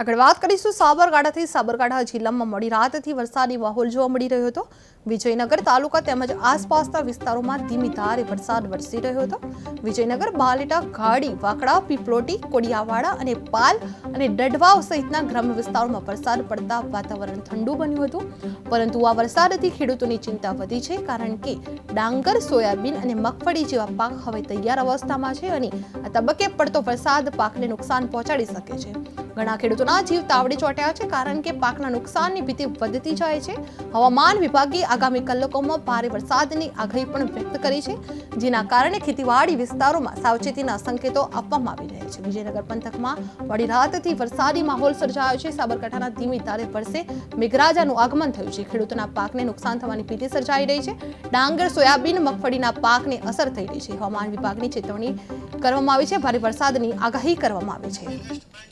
આગળ વાત કરીશું સાબરકાંઠાથી। સાબરકાંઠા જિલ્લામાં મોડી રાતથી વરસાદી માહોલ જોવા મળી રહ્યો હતો। વિજયનગર તાલુકા તેમજ આસપાસના વિસ્તારોમાં ધીમી ધારે વરસાદ વરસી રહ્યો હતો। વિજયનગર, બાલેટા, ઘાડી, વાકડા, પીપલોટી, કોડિયાવાડા અને પાલ અને ડઢવાવ સહિતના ગ્રામ્ય વિસ્તારોમાં વરસાદ પડતા વાતાવરણ ઠંડુ બન્યું હતું। પરંતુ આ વરસાદથી ખેડૂતોની ચિંતા વધી છે, કારણ કે ડાંગર, સોયાબીન અને મગફળી જેવા પાક હવે તૈયાર અવસ્થામાં છે અને આ તબક્કે પડતો વરસાદ પાકને નુકસાન પહોંચાડી શકે છે। ઘણા ખેડૂતોના જીવ તાવડે ચોંટ્યા છે, કારણ કે પાકના નુકસાનની ભીતિ વધતી જાય છે। હવામાન વિભાગે આગામી કલાકોમાં ભારે વરસાદની આગાહી પણ વ્યક્ત કરી છે, જેના કારણે ખેતીવાડી વિસ્તારોમાં સાવચેતીના સંકેતો આપવામાં આવી રહ્યા છે। વિજયનગર પંથકમાં મોડી રાતથી વરસાદી માહોલ સર્જાયો છે। સાબરકાંઠાના ધીમી ધારે વરસે મેઘરાજાનું આગમન થયું છે। ખેડૂતોના પાકને નુકસાન થવાની ભીતિ સર્જાઈ રહી છે। ડાંગર, સોયાબીન, મગફળીના પાકને અસર થઈ રહી છે। હવામાન વિભાગની ચેતવણી કરવામાં આવી છે। ભારે વરસાદની આગાહી કરવામાં આવી છે।